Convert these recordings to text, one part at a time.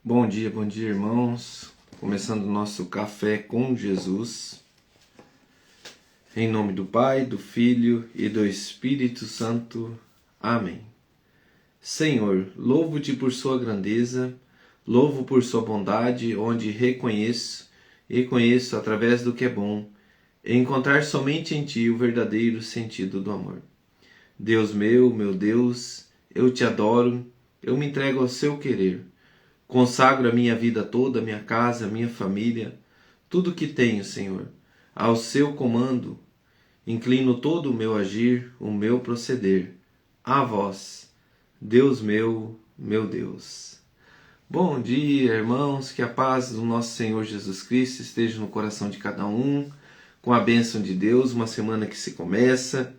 Bom dia, irmãos. Começando o nosso café com Jesus. Em nome do Pai, do Filho e do Espírito Santo. Amém. Senhor, louvo-te por sua grandeza, louvo por sua bondade, onde reconheço e conheço através do que é bom, encontrar somente em ti o verdadeiro sentido do amor. Deus meu Deus, eu te adoro, eu me entrego ao seu querer. Consagro a minha vida toda, minha casa, minha família, tudo que tenho, Senhor, ao seu comando. Inclino todo o meu agir, o meu proceder, a vós, Deus meu Deus. Bom dia, irmãos, que a paz do nosso Senhor Jesus Cristo esteja no coração de cada um, com a bênção de Deus, uma semana que se começa,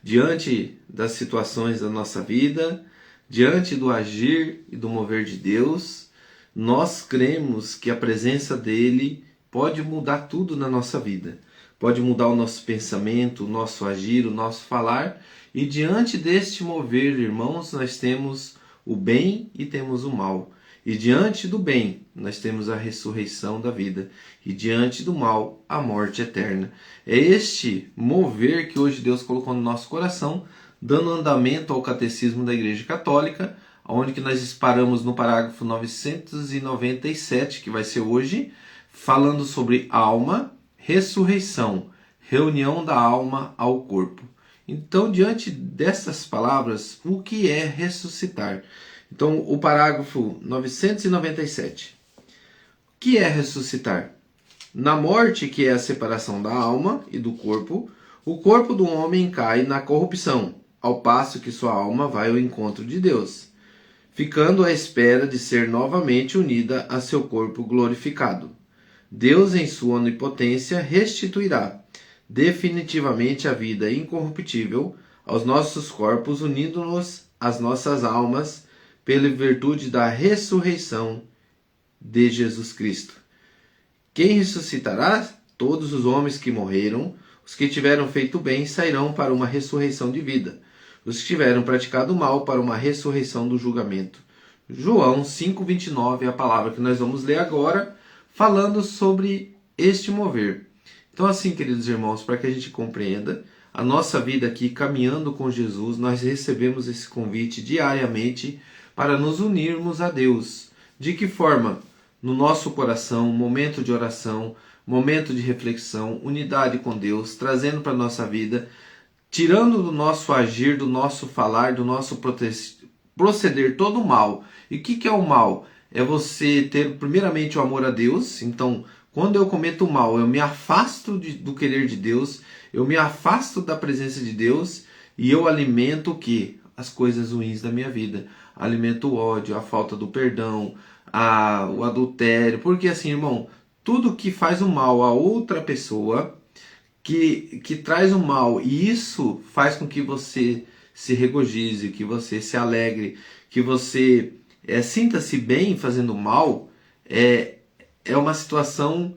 diante das situações da nossa vida, diante do agir e do mover de Deus, nós cremos que a presença dele pode mudar tudo na nossa vida. Pode mudar o nosso pensamento, o nosso agir, o nosso falar. E diante deste mover, irmãos, nós temos o bem e temos o mal. E diante do bem, nós temos a ressurreição da vida. E diante do mal, a morte eterna. É este mover que hoje Deus colocou no nosso coração, dando andamento ao Catecismo da Igreja Católica, onde que nós paramos no parágrafo 997, que vai ser hoje, falando sobre alma, ressurreição, reunião da alma ao corpo. Então, diante dessas palavras, o que é ressuscitar? Então, o parágrafo 997. O que é ressuscitar? Na morte, que é a separação da alma e do corpo, o corpo do homem cai na corrupção, ao passo que sua alma vai ao encontro de Deus, ficando à espera de ser novamente unida a seu corpo glorificado. Deus, em sua onipotência, restituirá definitivamente a vida incorruptível aos nossos corpos, unindo-nos às nossas almas pela virtude da ressurreição de Jesus Cristo. Quem ressuscitará? Todos os homens que morreram, os que tiveram feito bem, sairão para uma ressurreição de vida. Os que tiveram praticado mal, para uma ressurreição do julgamento. João 5,29 é a palavra que nós vamos ler agora, falando sobre este mover. Então, assim, queridos irmãos, para que a gente compreenda, a nossa vida aqui caminhando com Jesus, nós recebemos esse convite diariamente para nos unirmos a Deus. De que forma? No nosso coração, momento de oração, momento de reflexão, unidade com Deus, trazendo para a nossa vida, tirando do nosso agir, do nosso falar, do nosso proceder todo o mal. E o que é o mal? É você ter primeiramente o amor a Deus. Então, quando eu cometo o mal, eu me afasto do querer de Deus, eu me afasto da presença de Deus e eu alimento o quê? As coisas ruins da minha vida. Alimento o ódio, a falta do perdão, o adultério. Porque assim, irmão, tudo que faz o mal a outra pessoa, que traz o mal, e isso faz com que você se regozije, que você se alegre, que você sinta-se bem fazendo mal, é uma situação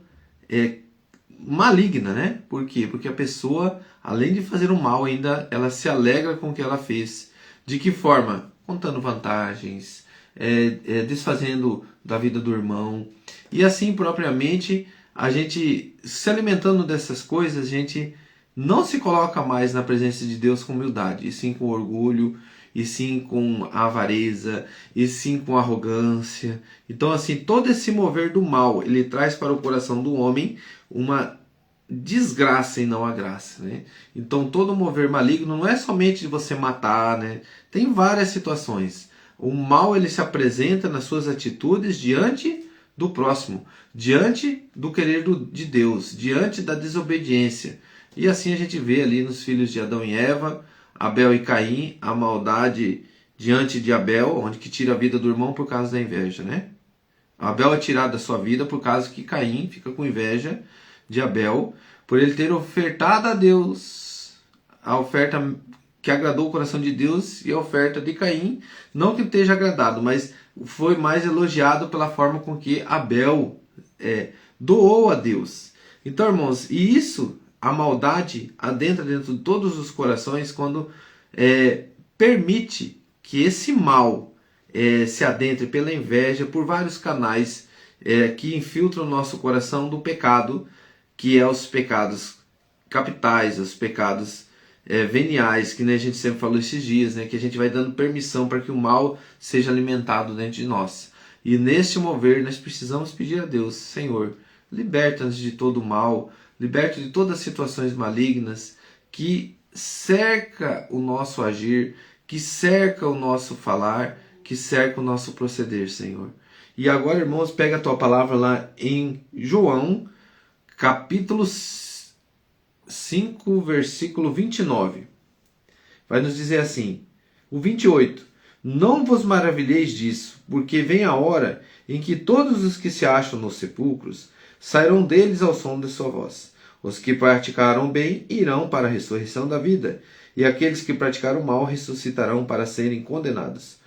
maligna, né? Por quê? Porque a pessoa, além de fazer o mal, ainda ela se alegra com o que ela fez. De que forma? Contando vantagens, desfazendo da vida do irmão. E assim, propriamente, a gente, se alimentando dessas coisas, a gente não se coloca mais na presença de Deus com humildade, e sim com orgulho, e sim com avareza, e sim com arrogância. Então, assim, todo esse mover do mal, ele traz para o coração do homem uma desgraça e não a graça, né? Então, todo mover maligno não é somente de você matar, né? Tem várias situações. O mal, ele se apresenta nas suas atitudes diante do próximo, diante do querer de Deus, diante da desobediência. E assim a gente vê ali nos filhos de Adão e Eva, Abel e Caim, a maldade diante de Abel, onde que tira a vida do irmão por causa da inveja, né? Abel é tirado da sua vida por causa que Caim fica com inveja de Abel, por ele ter ofertado a Deus a oferta que agradou o coração de Deus, e a oferta de Caim, não que esteja agradado, mas foi mais elogiado pela forma com que Abel doou a Deus. Então, irmãos, e isso, a maldade adentra dentro de todos os corações quando permite que esse mal se adentre pela inveja, por vários canais que infiltram o nosso coração do pecado, que é os pecados capitais, os pecados veniais, que a gente sempre falou esses dias, que a gente vai dando permissão para que o mal seja alimentado dentro de nós. E neste mover nós precisamos pedir a Deus: Senhor, liberta-nos de todo o mal, liberta de todas as situações malignas que cerca o nosso agir, que cerca o nosso falar, que cerca o nosso proceder, Senhor. E agora, irmãos, pega a tua palavra lá em João, capítulo 5, versículo 29. Vai nos dizer assim, o 28. Não vos maravilheis disso, porque vem a hora em que todos os que se acham nos sepulcros sairão deles ao som de sua voz. Os que praticaram bem irão para a ressurreição da vida, e aqueles que praticaram mal ressuscitarão para serem condenados.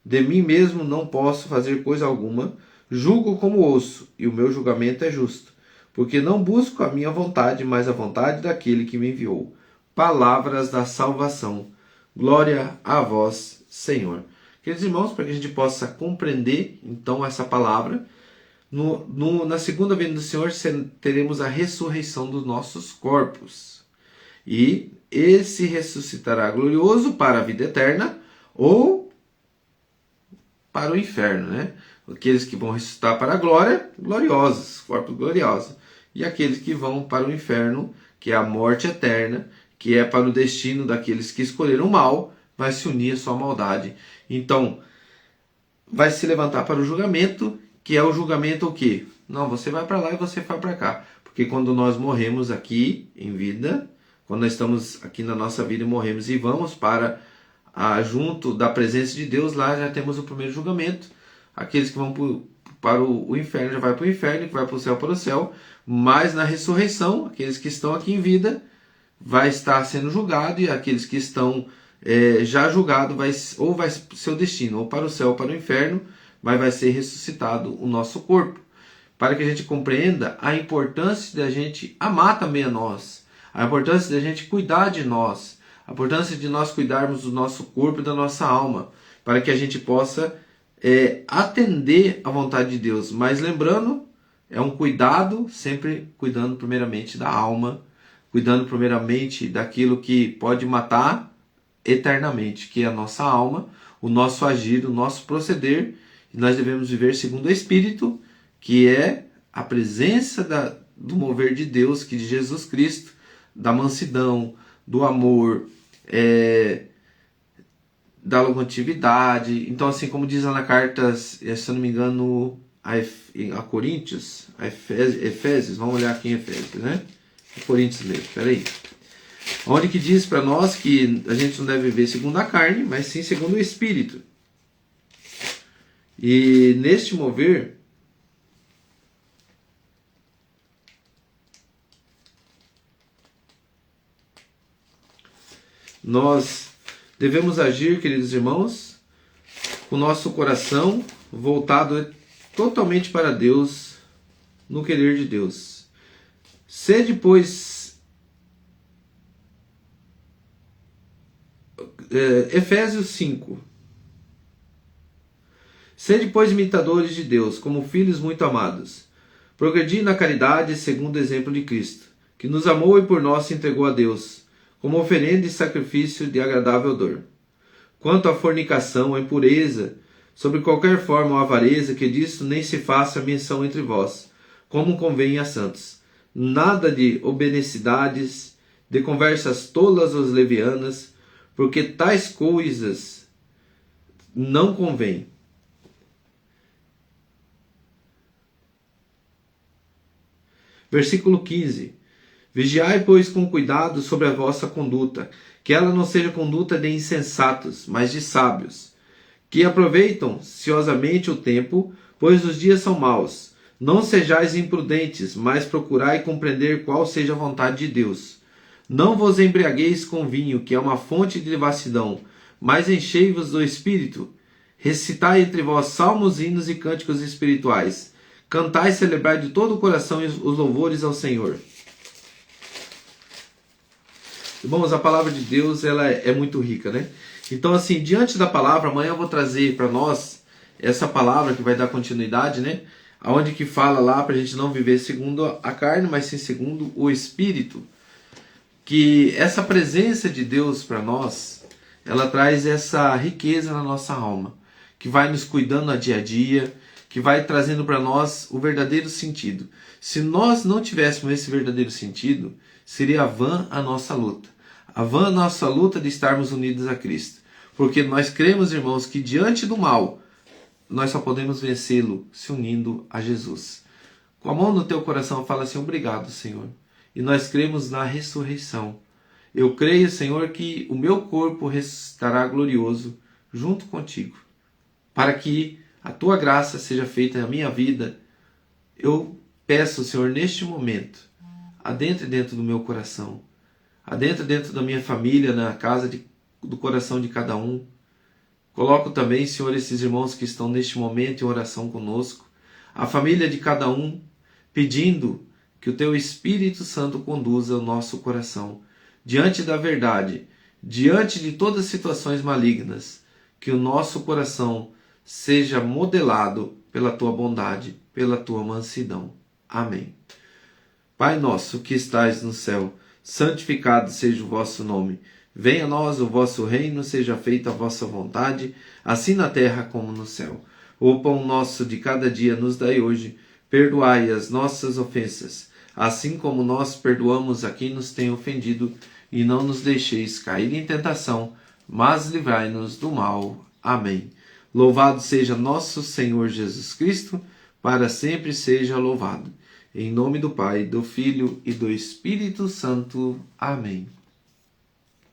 De mim mesmo não posso fazer coisa alguma, julgo como ouço, e o meu julgamento é justo, porque não busco a minha vontade, mas a vontade daquele que me enviou. Palavras da salvação. Glória a vós, Senhor. Queridos irmãos, para que a gente possa compreender então essa palavra, na segunda vinda do Senhor teremos a ressurreição dos nossos corpos. E esse ressuscitará glorioso para a vida eterna ou para o inferno, Aqueles que vão ressuscitar para a glória, gloriosos, corpos gloriosos. E aqueles que vão para o inferno, que é a morte eterna, que é para o destino daqueles que escolheram o mal, vai se unir à sua maldade. Então, vai se levantar para o julgamento, que é o julgamento o quê? Não, você vai para lá e você vai para cá. Porque quando nós morremos aqui em vida, quando nós estamos aqui na nossa vida e morremos e vamos para junto da presença de Deus, lá já temos o primeiro julgamento. Aqueles que vão para o inferno já vai para o inferno, que vai para o céu para o céu. Mas na ressurreição, aqueles que estão aqui em vida vai estar sendo julgado, e aqueles que estão já julgados vai ser o destino, ou para o céu ou para o inferno, mas vai ser ressuscitado o nosso corpo. Para que a gente compreenda a importância da gente amar também a nós, a importância da gente cuidar de nós, a importância de nós cuidarmos do nosso corpo e da nossa alma, para que a gente possa atender à vontade de Deus. Mas lembrando, é um cuidado, sempre cuidando primeiramente da alma, cuidando primeiramente daquilo que pode matar eternamente, que é a nossa alma, o nosso agir, o nosso proceder. E nós devemos viver segundo o Espírito, que é a presença do mover de Deus, que de Jesus Cristo, da mansidão, do amor, da longanimidade. Então, assim como diz lá na carta, se eu não me engano, a Coríntios, a Efésios, vamos olhar aqui em Efésios, Coríntios mesmo, peraí. Onde que diz para nós que a gente não deve viver segundo a carne, mas sim segundo o Espírito. E neste mover, nós devemos agir, queridos irmãos, com o nosso coração voltado totalmente para Deus, no querer de Deus. Sede, pois, Efésios 5. Sede, pois, imitadores de Deus, como filhos muito amados. Progredi na caridade segundo o exemplo de Cristo, que nos amou e por nós se entregou a Deus, como oferenda e sacrifício de agradável odor. Quanto à fornicação, à impureza, sobre qualquer forma ou avareza, que disso nem se faça menção entre vós, como convém a santos. Nada de obscenidades, de conversas tolas ou levianas, porque tais coisas não convêm. Versículo 15. Vigiai, pois, com cuidado sobre a vossa conduta, que ela não seja conduta de insensatos, mas de sábios, que aproveitam ciosamente o tempo, pois os dias são maus. Não sejais imprudentes, mas procurai compreender qual seja a vontade de Deus. Não vos embriagueis com vinho, que é uma fonte de devassidão, mas enchei-vos do Espírito. Recitai entre vós salmos, hinos e cânticos espirituais. Cantai e celebrai de todo o coração os louvores ao Senhor. Irmãos, a palavra de Deus ela é muito rica, Então, assim, diante da palavra, amanhã eu vou trazer para nós essa palavra que vai dar continuidade, né? Aonde que fala lá para a gente não viver segundo a carne, mas sim segundo o Espírito. Que essa presença de Deus para nós, ela traz essa riqueza na nossa alma, que vai nos cuidando a dia a dia, que vai trazendo para nós o verdadeiro sentido. Se nós não tivéssemos esse verdadeiro sentido, seria vã a nossa luta. A vã a nossa luta de estarmos unidos a Cristo. Porque nós cremos, irmãos, que diante do mal, nós só podemos vencê-lo se unindo a Jesus. Com a mão no teu coração, fala assim: obrigado, Senhor. E nós cremos na ressurreição. Eu creio, Senhor, que o meu corpo estará glorioso junto contigo, para que a tua graça seja feita na minha vida. Eu peço, Senhor, neste momento, adentre dentro do meu coração, adentre dentro da minha família, na casa do coração de cada um. Coloco também, Senhor, esses irmãos que estão neste momento em oração conosco, a família de cada um, pedindo que o Teu Espírito Santo conduza o nosso coração diante da verdade, diante de todas as situações malignas, que o nosso coração seja modelado pela Tua bondade, pela Tua mansidão. Amém. Pai nosso que estais no céu, santificado seja o vosso nome. Venha a nós o vosso reino, seja feita a vossa vontade, assim na terra como no céu. O pão nosso de cada dia nos dai hoje. Perdoai as nossas ofensas, assim como nós perdoamos a quem nos tem ofendido, e não nos deixeis cair em tentação, mas livrai-nos do mal. Amém. Louvado seja nosso Senhor Jesus Cristo, para sempre seja louvado. Em nome do Pai, do Filho e do Espírito Santo. Amém.